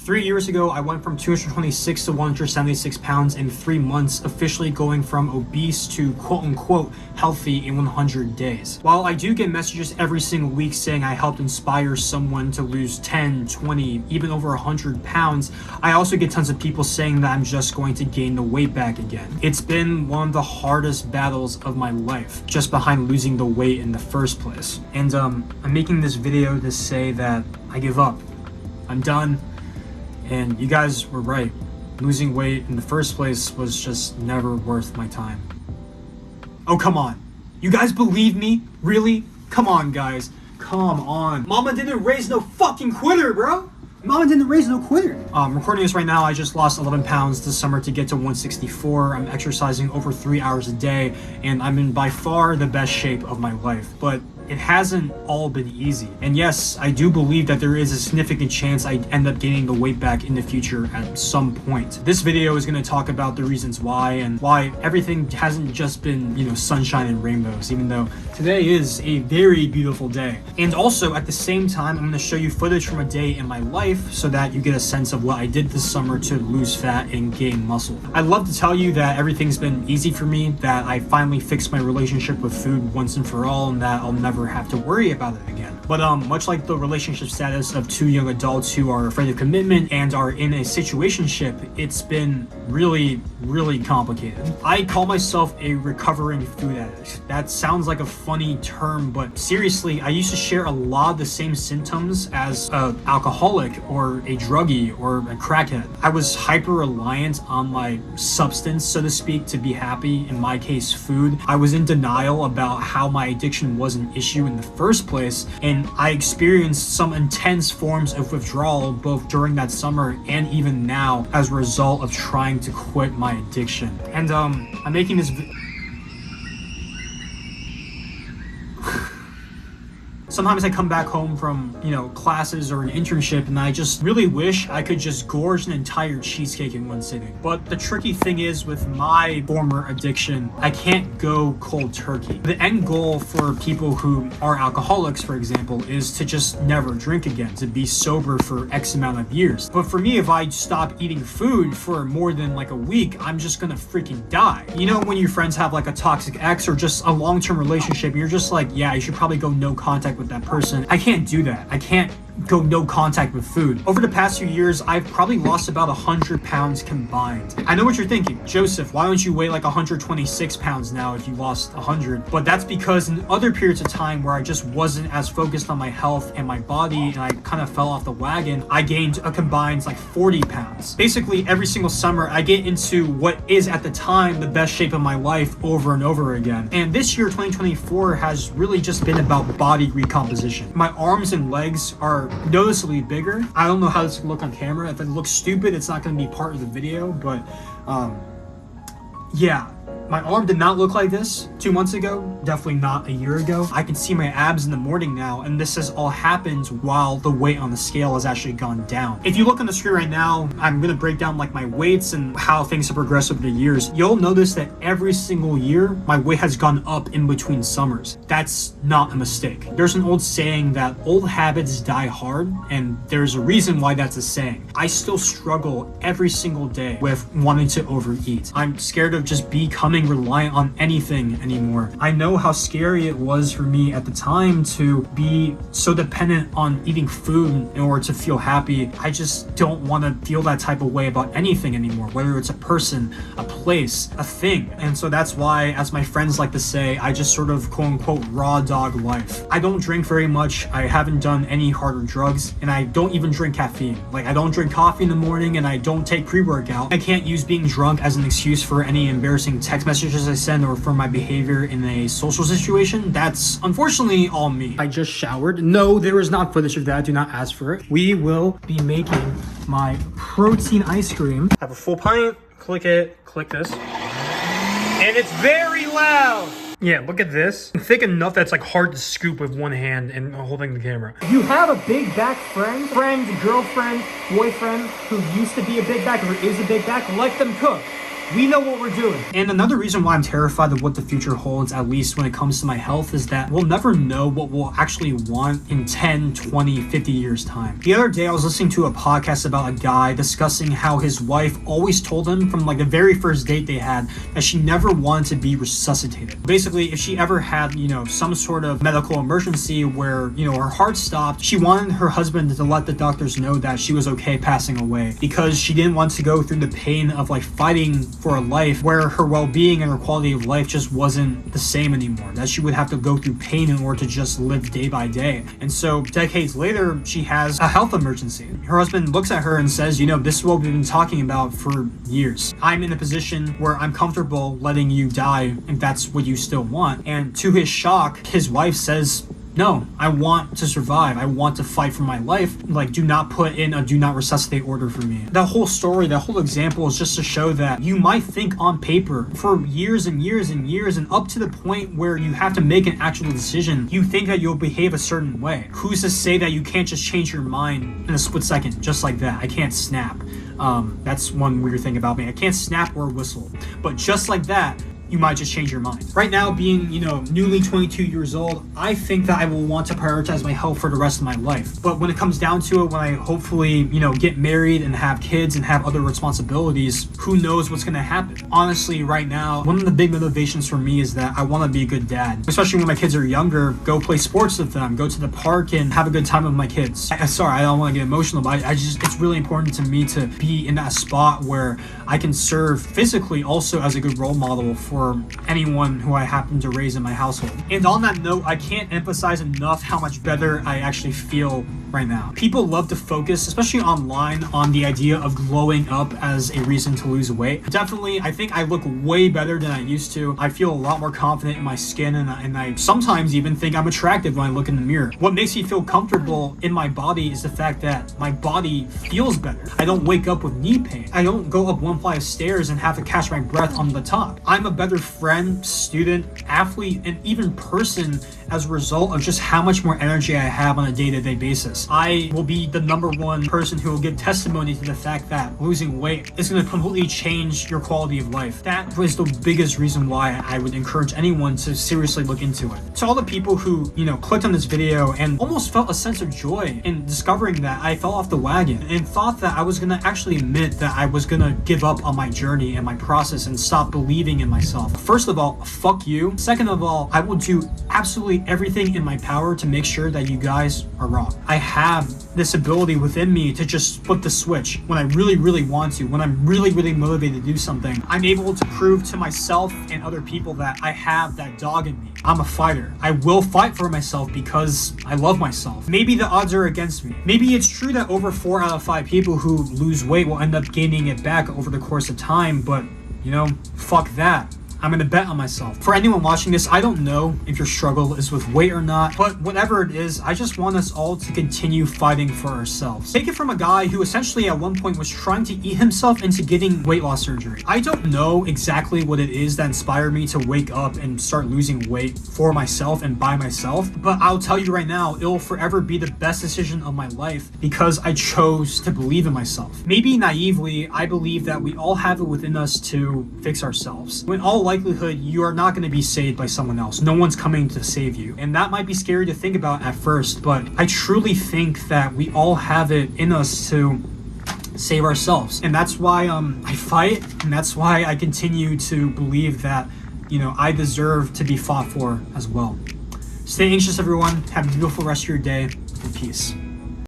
3 years ago, I went from 226 to 176 pounds in 3 months, officially going from obese to quote-unquote healthy in 100 days. While I do get messages every single week saying I helped inspire someone to lose 10, 20, even over 100 pounds, I also get tons of people saying that I'm just going to gain the weight back again. It's been one of the hardest battles of my life, just behind losing the weight in the first place. And I'm making this video to say that I give up. I'm done. And you guys were right. Losing weight in the first place was just never worth my time. Oh, come on. You guys believe me? Really? Come on, guys. Come on. Mama didn't raise no fucking quitter, bro. Mama didn't raise no quitter. Recording this right now, I just lost 11 pounds this summer to get to 164. I'm exercising over 3 hours a day, and I'm in by far the best shape of my life. But it hasn't all been easy. And yes, I do believe that there is a significant chance I end up gaining the weight back in the future at some point. This video is going to talk about the reasons why and why everything hasn't just been, sunshine and rainbows, even though today is a very beautiful day. And also at the same time, I'm going to show you footage from a day in my life so that you get a sense of what I did this summer to lose fat and gain muscle. I'd love to tell you that everything's been easy for me, that I finally fixed my relationship with food once and for all, and that I'll never have to worry about it again. But much like the relationship status of two young adults who are afraid of commitment and are in a situationship, it's been really, really complicated. I call myself a recovering food addict. That sounds like a funny term, but seriously, I used to share a lot of the same symptoms as an alcoholic or a druggie or a crackhead. I was hyper reliant on my substance, so to speak, to be happy, in my case, food. I was in denial about how my addiction was an issue in the first place, and I experienced some intense forms of withdrawal both during that summer and even now as a result of trying to quit my addiction. And I'm making this Sometimes I come back home from, classes or an internship, and I just really wish I could just gorge an entire cheesecake in one sitting. But the tricky thing is, with my former addiction, I can't go cold turkey. The end goal for people who are alcoholics, for example, is to just never drink again, to be sober for X amount of years. But for me, if I stop eating food for more than like a week, I'm just gonna freaking die. When your friends have like a toxic ex or just a long-term relationship, you're just like, yeah, you should probably go no contact with that person. I can't do that. I can't go no contact with food. Over the past few years, I've probably lost about 100 pounds combined. I know what you're thinking. Joseph, why don't you weigh like 126 pounds now if you lost 100? But that's because in other periods of time where I just wasn't as focused on my health and my body and I kind of fell off the wagon, I gained a combined like 40 pounds. Basically, every single summer, I get into what is at the time the best shape of my life over and over again. And this year, 2024, has really just been about body recomposition. My arms and legs are noticeably bigger. I don't know how this will look on camera. If it looks stupid, it's not going to be part of the video, but yeah. My arm did not look like this 2 months ago, definitely not a year ago. I can see my abs in the morning now, and this has all happened while the weight on the scale has actually gone down. If you look on the screen right now, I'm gonna break down like my weights and how things have progressed over the years. You'll notice that every single year, my weight has gone up in between summers. That's not a mistake. There's an old saying that old habits die hard, and there's a reason why that's a saying. I still struggle every single day with wanting to overeat. I'm scared of just becoming reliant on anything anymore. I know how scary it was for me at the time to be so dependent on eating food in order to feel happy. I just don't want to feel that type of way about anything anymore, whether it's a person, a place, a thing. And so that's why, as my friends like to say, I just sort of quote unquote raw dog life. I don't drink very much. I haven't done any harder drugs, and I don't even drink caffeine. Like, I don't drink coffee in the morning, and I don't take pre-workout. I can't use being drunk as an excuse for any embarrassing text messages I send or for my behavior in a social situation. That's unfortunately all me. I just showered. No, there is not footage of that. Do not ask for it. We will be making my protein ice cream. I have a full pint. Click it. Click this. And it's very loud. Yeah, look at this. Thick enough that's like hard to scoop with one hand and holding the camera. If you have a big back friend, girlfriend, boyfriend who used to be a big back or is a big back, let them cook. We know what we're doing. And another reason why I'm terrified of what the future holds, at least when it comes to my health, is that we'll never know what we'll actually want in 10, 20, 50 years time. The other day I was listening to a podcast about a guy discussing how his wife always told him from like the very first date they had that she never wanted to be resuscitated. Basically, if she ever had, some sort of medical emergency where, her heart stopped, she wanted her husband to let the doctors know that she was okay passing away because she didn't want to go through the pain of like fighting for a life where her well-being and her quality of life just wasn't the same anymore, that she would have to go through pain in order to just live day by day. And so decades later, she has a health emergency. Her husband looks at her and says, this is what we've been talking about for years. I'm in a position where I'm comfortable letting you die if that's what you still want. And to his shock, his wife says, no, I want to survive. I want to fight for my life. Like, do not put in a do not resuscitate order for me. That whole story, that whole example is just to show that you might think on paper for years and years and years and up to the point where you have to make an actual decision, you think that you'll behave a certain way. Who's to say that you can't just change your mind in a split second, just like that? I can't snap. That's one weird thing about me. I can't snap or whistle. But just like that, you might just change your mind. Right now, being, newly 22 years old, I think that I will want to prioritize my health for the rest of my life. But when it comes down to it, when I hopefully, get married and have kids and have other responsibilities, who knows what's gonna happen? Honestly, right now, one of the big motivations for me is that I want to be a good dad. Especially when my kids are younger, go play sports with them, go to the park and have a good time with my kids. Sorry, I don't want to get emotional, but it's really important to me to be in that spot where I can serve physically also as a good role model for anyone who I happen to raise in my household. And on that note, I can't emphasize enough how much better I actually feel right now. People love to focus, especially online, on the idea of glowing up as a reason to lose weight. Definitely, I think I look way better than I used to. I feel a lot more confident in my skin, and I sometimes even think I'm attractive when I look in the mirror. What makes me feel comfortable in my body is the fact that my body feels better. I don't wake up with knee pain. I don't go up one flight of stairs and have to catch my breath on the top. I'm a better friend, student, athlete, and even person as a result of just how much more energy I have on a day-to-day basis. I will be the number one person who will give testimony to the fact that losing weight is going to completely change your quality of life. That was the biggest reason why I would encourage anyone to seriously look into it. To all the people who, clicked on this video and almost felt a sense of joy in discovering that I fell off the wagon and thought that I was going to actually admit that I was going to give up on my journey and my process and stop believing in myself. First of all, fuck you. Second of all, I will do absolutely everything in my power to make sure that you guys are wrong. I have this ability within me to just flip the switch when I really, really want to, when I'm really, really motivated to do something. I'm able to prove to myself and other people that I have that dog in me. I'm a fighter. I will fight for myself because I love myself. Maybe the odds are against me. Maybe it's true that over 4 out of 5 people who lose weight will end up gaining it back over the course of time, but fuck that. I'm gonna bet on myself. For anyone watching this, I don't know if your struggle is with weight or not, but whatever it is, I just want us all to continue fighting for ourselves. Take it from a guy who essentially at one point was trying to eat himself into getting weight loss surgery. I don't know exactly what it is that inspired me to wake up and start losing weight for myself and by myself, but I'll tell you right now, it'll forever be the best decision of my life because I chose to believe in myself. Maybe naively, I believe that we all have it within us to fix ourselves. When all likelihood, you are not going to be saved by someone else. No one's coming to save you. And that might be scary to think about at first, but I truly think that we all have it in us to save ourselves. And that's why I fight, and that's why I continue to believe that, I deserve to be fought for as well. Stay anxious, everyone. Have a beautiful rest of your day, and peace.